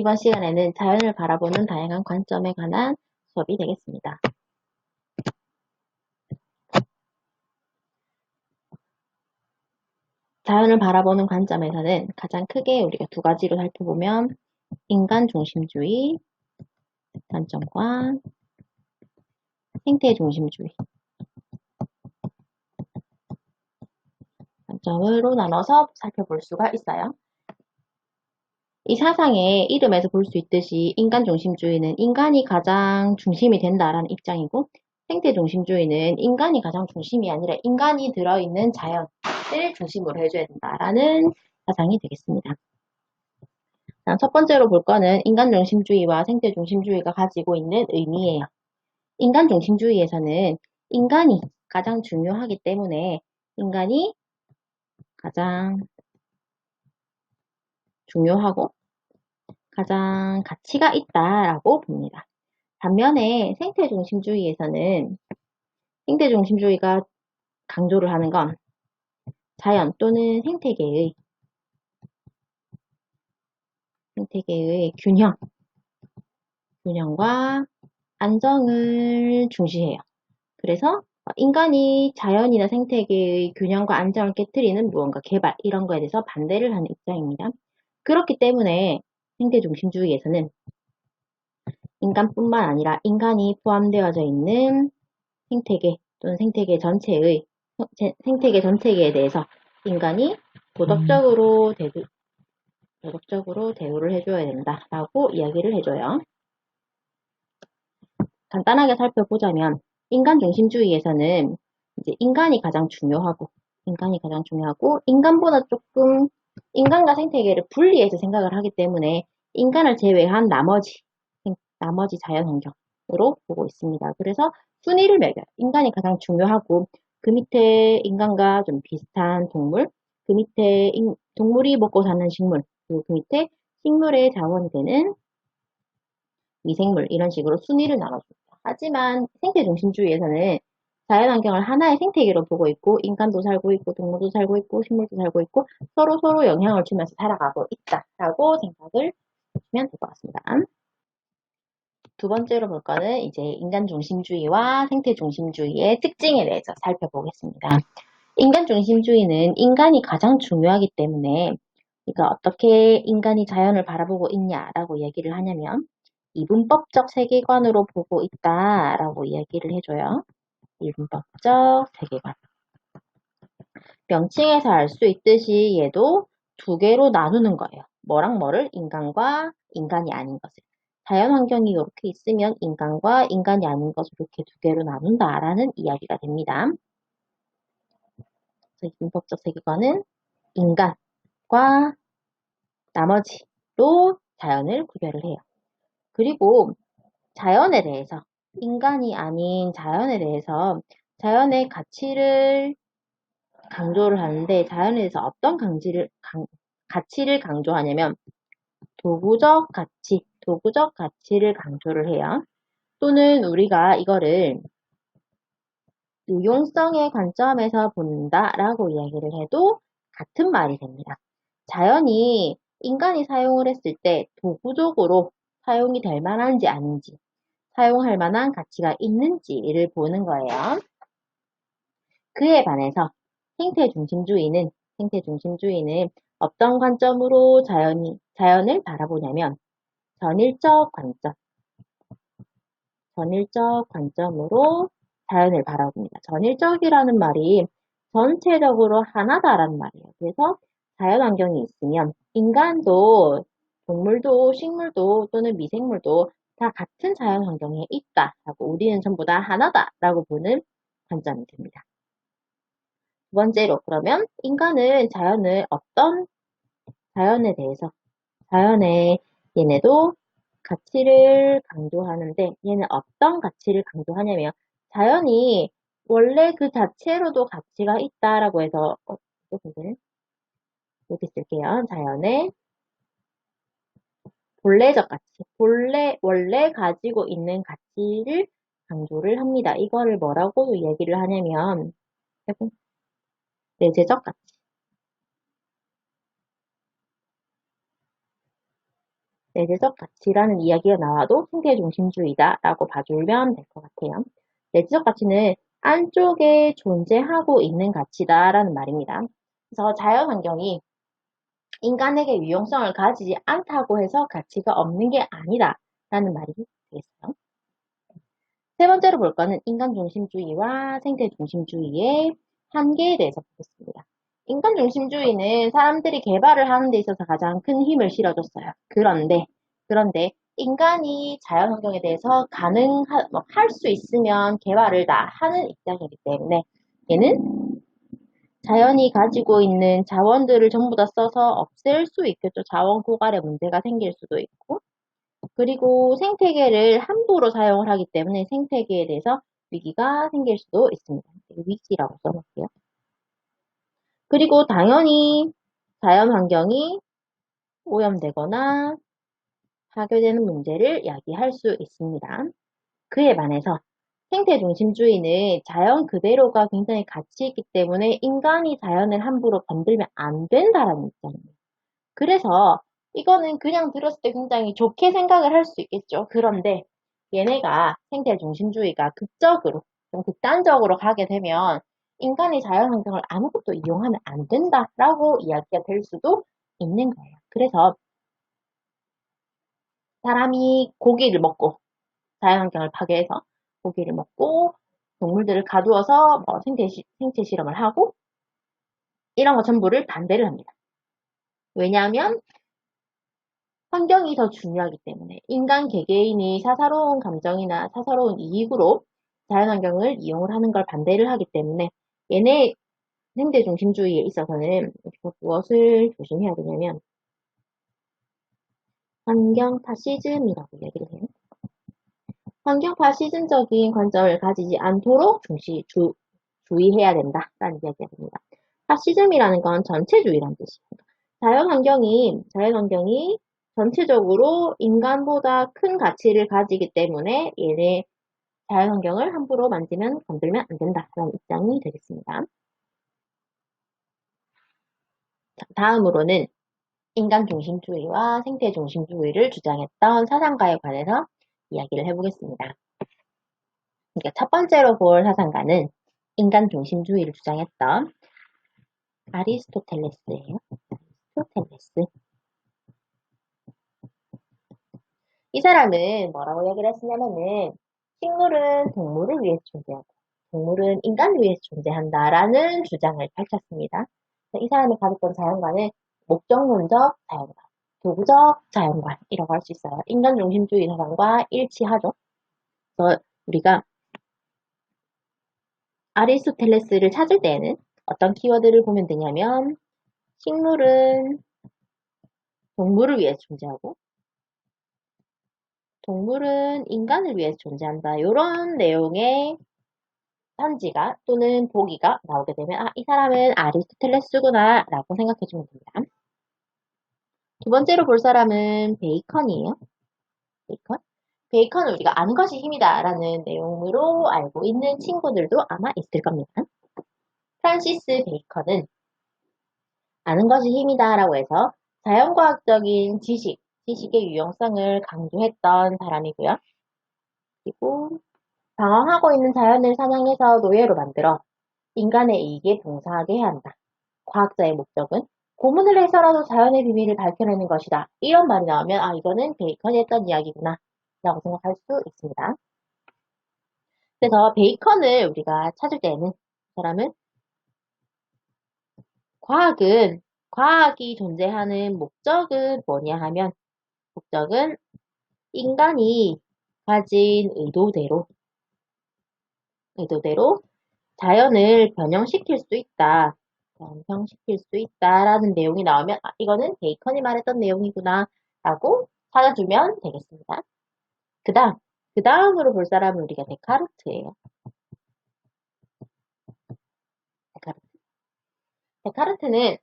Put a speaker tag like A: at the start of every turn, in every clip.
A: 이번 시간에는 자연을 바라보는 다양한 관점에 관한 수업이 되겠습니다. 자연을 바라보는 관점에서는 가장 크게 우리가 두 가지로 살펴보면 인간 중심주의 관점과 생태 중심주의 관점으로 나눠서 살펴볼 수가 있어요. 이 사상의 이름에서 볼 수 있듯이 인간 중심주의는 인간이 가장 중심이 된다라는 입장이고, 생태 중심주의는 인간이 가장 중심이 아니라 인간이 들어있는 자연을 중심으로 해줘야 된다라는 사상이 되겠습니다. 첫 번째로 볼 거는 인간 중심주의와 생태 중심주의가 가지고 있는 의미예요. 인간 중심주의에서는 인간이 가장 중요하기 때문에 인간이 가장 중요하고 가장 가치가 있다라고 봅니다. 반면에 생태 중심주의에서는 생태 중심주의가 강조를 하는 건 자연 또는 생태계의 균형과 안정을 중시해요. 그래서 인간이 자연이나 생태계의 균형과 안정을 깨트리는 무언가 개발 이런 거에 대해서 반대를 하는 입장입니다. 그렇기 때문에 생태 중심주의에서는 인간뿐만 아니라 인간이 포함되어져 있는 생태계 또는 생태계 전체계에 대해서 인간이 도덕적으로 대우를 해줘야 된다라고 이야기를 해줘요. 간단하게 살펴보자면 인간 중심주의에서는 이제 인간이 가장 중요하고 인간보다 조금 인간과 생태계를 분리해서 생각을 하기 때문에 인간을 제외한 나머지 자연 환경으로 보고 있습니다. 그래서 순위를 매겨요. 인간이 가장 중요하고 그 밑에 인간과 좀 비슷한 동물, 그 밑에 동물이 먹고 사는 식물, 그리고 그 밑에 식물의 자원이 되는 미생물 이런 식으로 순위를 나눠줍니다. 하지만 생태 중심주의에서는 자연환경을 하나의 생태계로 보고 있고 인간도 살고 있고 동물도 살고 있고 식물도 살고 있고 서로 영향을 주면서 살아가고 있다라고 생각을 하시면 될 것 같습니다. 두 번째로 볼 거는 이제 인간 중심주의와 생태 중심주의의 특징에 대해서 살펴보겠습니다. 인간 중심주의는 인간이 가장 중요하기 때문에 그러니까 어떻게 인간이 자연을 바라보고 있냐라고 얘기를 하냐면 이분법적 세계관으로 보고 있다라고 이야기를 해줘요. 이분법적 세계관. 명칭에서 알 수 있듯이 얘도 두 개로 나누는 거예요. 뭐랑 뭐를? 인간과 인간이 아닌 것을. 자연환경이 이렇게 있으면 인간과 인간이 아닌 것을 이렇게 두 개로 나눈다라는 이야기가 됩니다. 그래서 이분법적 세계관은 인간과 나머지로 자연을 구별을 해요. 그리고 자연에 대해서 인간이 아닌 자연에 대해서 자연의 가치를 강조를 하는데 자연에 대해서 어떤 가치를 강조하냐면 도구적 가치를 강조를 해요. 또는 우리가 이거를 유용성의 관점에서 본다라고 이야기를 해도 같은 말이 됩니다. 자연이 인간이 사용을 했을 때 도구적으로 사용이 될 만한지 아닌지 사용할 만한 가치가 있는지를 보는 거예요. 그에 반해서 생태 중심주의는 어떤 관점으로 자연을 바라보냐면 전일적 관점으로 자연을 바라봅니다. 전일적이라는 말이 전체적으로 하나다라는 말이에요. 그래서 자연환경이 있으면 인간도 동물도 식물도 또는 미생물도 다 같은 자연환경에 있다라고 우리는 전부 다 하나다라고 보는 관점이 됩니다. 두 번째로 그러면 인간은 자연에 얘네도 가치를 강조하는데 얘는 어떤 가치를 강조하냐면 자연이 원래 그 자체로도 가치가 있다라고 해서 이렇게 쓸게요. 자연의 본래적 가치, 원래 가지고 있는 가치를 강조를 합니다. 이거를 뭐라고 얘기를 하냐면 내재적 가치. 내재적 가치라는 이야기가 나와도 생태중심주의다라고 봐주면 될 것 같아요. 내재적 가치는 안쪽에 존재하고 있는 가치다라는 말입니다. 그래서 자연환경이 인간에게 유용성을 가지지 않다고 해서 가치가 없는 게 아니다라는 말이 되겠어요. 세 번째로 볼 거는 인간중심주의와 생태중심주의의 한계에 대해서 보겠습니다. 인간중심주의는 사람들이 개발을 하는 데 있어서 가장 큰 힘을 실어줬어요. 그런데 인간이 자연환경에 대해서 할 수 있으면 개발을 다 하는 입장이기 때문에 얘는 자연이 가지고 있는 자원들을 전부 다 써서 없앨 수 있겠죠. 자원 고갈에 문제가 생길 수도 있고. 그리고 생태계를 함부로 사용을 하기 때문에 생태계에 대해서 위기가 생길 수도 있습니다. 위기라고 써놓을게요. 그리고 당연히 자연 환경이 오염되거나 파괴되는 문제를 야기할 수 있습니다. 그에 반해서 생태중심주의는 자연 그대로가 굉장히 가치 있기 때문에 인간이 자연을 함부로 건들면 안 된다라는 입장입니다. 그래서 이거는 그냥 들었을 때 굉장히 좋게 생각을 할 수 있겠죠. 그런데 얘네가 생태중심주의가 좀 극단적으로 가게 되면 인간이 자연환경을 아무것도 이용하면 안 된다라고 이야기가 될 수도 있는 거예요. 그래서 사람이 고기를 먹고 자연환경을 파괴해서 고기를 먹고 동물들을 가두어서 뭐 생체 실험을 하고 이런 거 전부를 반대를 합니다. 왜냐하면 환경이 더 중요하기 때문에 인간 개개인이 사사로운 감정이나 사사로운 이익으로 자연환경을 이용을 하는 걸 반대를 하기 때문에 얘네 현대중심주의에 있어서는 우리가 무엇을 조심해야 되냐면 환경 파시즘이라고 얘기를 해요. 환경 파시즘적인 관점을 가지지 않도록 주의해야 된다라는 이야기가 됩니다. 파시즘이라는 건 전체주의라는 뜻입니다. 자연환경이 전체적으로 인간보다 큰 가치를 가지기 때문에 얘네 자연환경을 함부로 만지면 건들면 안 된다라는 입장이 되겠습니다. 자, 다음으로는 인간 중심주의와 생태 중심주의를 주장했던 사상가에 관해서 이야기를 해보겠습니다. 그러니까 첫 번째로 볼 사상가는 인간 중심주의를 주장했던 아리스토텔레스예요. 아리스토텔레스. 이 사람은 뭐라고 얘기를 했으냐면은 식물은 동물을 위해서 존재하고 동물은 인간을 위해서 존재한다라는 주장을 펼쳤습니다. 이 사람이 가졌던 자연관은 목적론적 자연관, 도구적 자연관이라고 할 수 있어요. 인간 중심주의 사상과 일치하죠. 그래서 우리가 아리스토텔레스를 찾을 때에는 어떤 키워드를 보면 되냐면 식물은 동물을 위해서 존재하고 동물은 인간을 위해서 존재한다. 이런 내용의 편지가 또는 보기가 나오게 되면 이 사람은 아리스토텔레스구나 라고 생각해주면 됩니다. 두 번째로 볼 사람은 베이컨이에요. 베이컨은 우리가 아는 것이 힘이다 라는 내용으로 알고 있는 친구들도 아마 있을 겁니다. 프란시스 베이컨은 아는 것이 힘이다 라고 해서 자연과학적인 지식의 유용성을 강조했던 사람이고요. 그리고 방황하고 있는 자연을 사냥해서 노예로 만들어 인간의 이익에 봉사하게 해야 한다. 과학자의 목적은 고문을 해서라도 자연의 비밀을 밝혀내는 것이다. 이런 말이 나오면 이거는 베이컨이 했던 이야기구나 라고 생각할 수 있습니다. 그래서 베이컨을 우리가 찾을 때는 이 사람은 과학이 존재하는 목적은 뭐냐 하면 목적은 인간이 가진 의도대로 자연을 변형시킬 수 있다라는 내용이 나오면 이거는 베이컨이 말했던 내용이구나 라고 찾아주면 되겠습니다. 그 다음으로 볼 사람은 우리가 데카르트예요. 데카르트는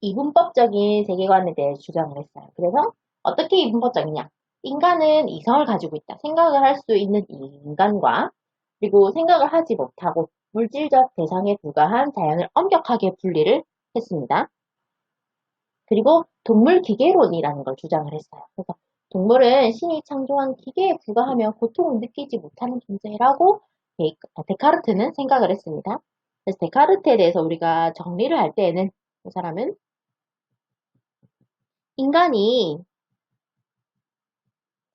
A: 이분법적인 세계관에 대해 주장을 했어요. 그래서 어떻게 이분법적이냐? 인간은 이성을 가지고 있다. 생각을 할 수 있는 인간과 그리고 생각을 하지 못하고 물질적 대상에 불과한 자연을 엄격하게 분리를 했습니다. 그리고 동물 기계론이라는 걸 주장을 했어요. 그래서 동물은 신이 창조한 기계에 불과하며 고통을 느끼지 못하는 존재라고 데카르트는 생각을 했습니다. 그래서 데카르트에 대해서 우리가 정리를 할 때에는 이 사람은 인간이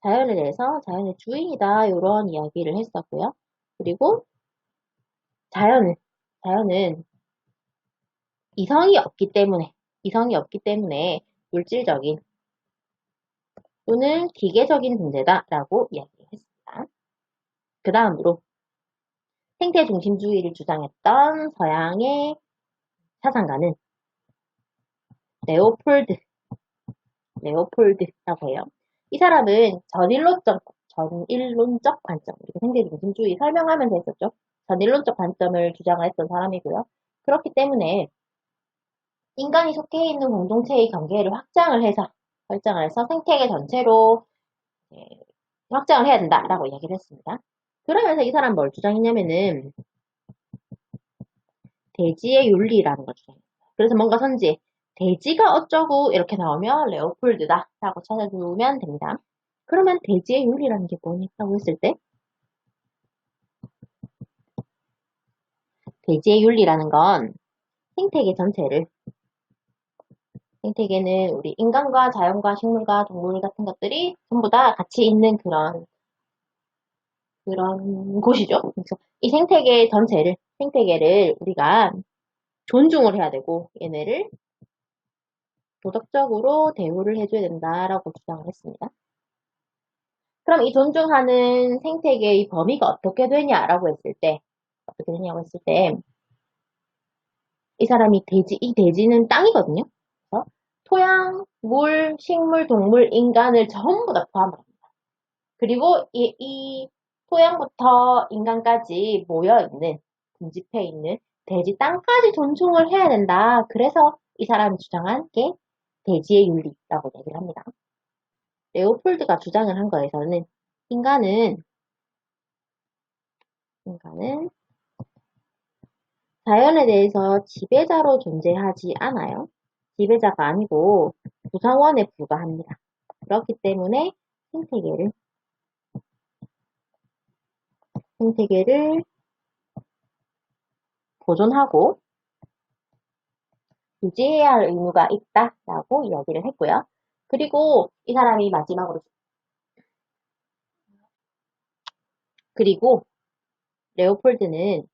A: 자연에 대해서 자연의 주인이다 이런 이야기를 했었고요. 그리고 자연은 이성이 없기 때문에 물질적인 또는 기계적인 존재다라고 이야기를 했습니다. 그 다음으로 생태 중심주의를 주장했던 서양의 사상가는 레오폴드라고 해요. 이 사람은 전일론적 관점, 그리고 생태 중심주의 설명하면서 했었죠. 전일론적 관점을 주장했던 사람이고요. 그렇기 때문에 인간이 속해 있는 공동체의 경계를 확장을 해서 생태계 전체로 확장을 해야 된다라고 이야기를 했습니다. 그러면서 이 사람 뭘 주장했냐면은 대지의 윤리라는 걸 주장했어요. 그래서 뭔가 선지 대지가 어쩌고 이렇게 나오면 레오폴드다 라고 찾아주면 됩니다. 그러면 대지의 윤리라는 게 뭐냐고 했을 때 대지의 윤리라는 건 생태계 전체를 생태계는 우리 인간과 자연과 식물과 동물 같은 것들이 전부 다 같이 있는 그런 곳이죠. 그래서 이 생태계를 우리가 존중을 해야 되고 얘네를 도덕적으로 대우를 해줘야 된다라고 주장을 했습니다. 그럼 이 존중하는 생태계의 범위가 어떻게 되냐고 했을 때, 이 대지는 땅이거든요. 그래서 토양, 물, 식물, 동물, 인간을 전부 다 포함합니다. 그리고 이 토양부터 인간까지 군집해 있는 대지 땅까지 존중을 해야 된다. 그래서 이 사람이 주장한 게 대지의 윤리라고 얘기를 합니다. 레오폴드가 주장을 한 거에서는 인간은 자연에 대해서 지배자로 존재하지 않아요. 지배자가 아니고 구성원에 불과합니다. 그렇기 때문에 생태계를 보존하고 유지해야 할 의무가 있다라고 이야기를 했고요. 그리고 이 사람이 마지막으로 레오폴드는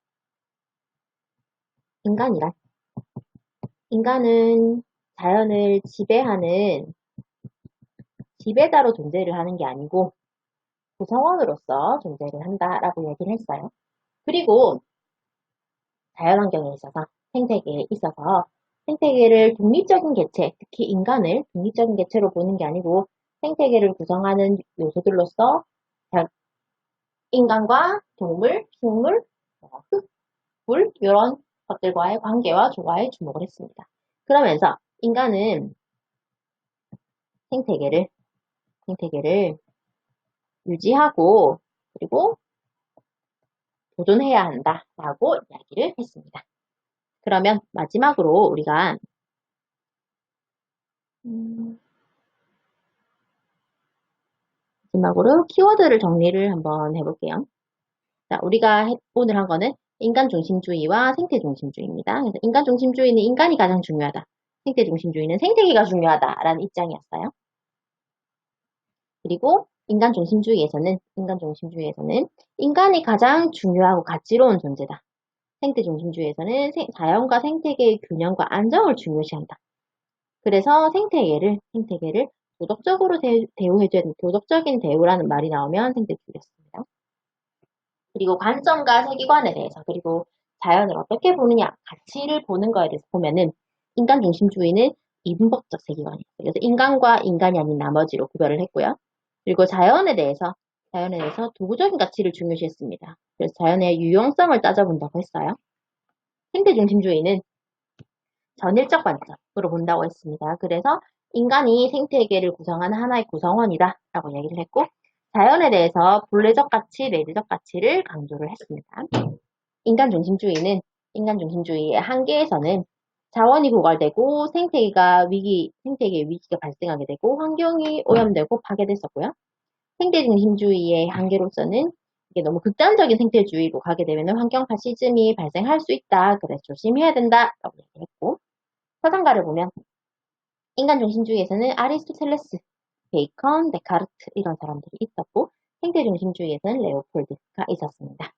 A: 인간은 자연을 지배하는 지배자로 존재를 하는 게 아니고 구성원으로서 존재를 한다라고 얘기를 했어요. 그리고 자연환경에 있어서 생태계에 있어서 생태계를 독립적인 개체, 특히 인간을 독립적인 개체로 보는 게 아니고 생태계를 구성하는 요소들로서 인간과 동물, 식물, 흙, 물 이런 것들과의 관계와 조화에 주목을 했습니다. 그러면서 인간은 생태계를 유지하고 그리고 보존해야 한다라고 이야기를 했습니다. 그러면 마지막으로 우리가 키워드를 정리를 한번 해볼게요. 자, 우리가 오늘 한 거는 인간 중심주의와 생태 중심주의입니다. 그래서 인간 중심주의는 인간이 가장 중요하다. 생태 중심주의는 생태계가 중요하다라는 입장이었어요. 그리고 인간 중심주의에서는 인간이 가장 중요하고 가치로운 존재다. 생태 중심주의에서는 자연과 생태계의 균형과 안정을 중요시한다. 그래서 생태계를 도덕적으로 대우해줘야 된다. 도덕적인 대우라는 말이 나오면 생태주의였습니다. 그리고 관점과 세계관에 대해서 그리고 자연을 어떻게 보느냐 가치를 보는 거에 대해서 보면은 인간 중심주의는 이분법적 세계관이에요. 그래서 인간과 인간이 아닌 나머지로 구별을 했고요. 그리고 자연에 대해서 도구적인 가치를 중요시했습니다. 그래서 자연의 유용성을 따져본다고 했어요. 생태 중심주의는 전일적 관점으로 본다고 했습니다. 그래서 인간이 생태계를 구성하는 하나의 구성원이다 라고 얘기를 했고 자연에 대해서 본래적 가치, 내재적 가치를 강조를 했습니다. 인간 중심주의의 한계에서는 자원이 고갈되고 생태계의 위기가 발생하게 되고 환경이 오염되고 파괴됐었고요. 생태 중심주의의 한계로서는 이게 너무 극단적인 생태주의로 가게 되면 환경 파시즘이 발생할 수 있다. 그래서 조심해야 된다라고 얘기했고 서상가를 보면 인간 중심주의에서는 아리스토텔레스, 베이컨, 데카르트 이런 사람들이 있었고 생태 중심주의에서는 레오폴드가 있었습니다.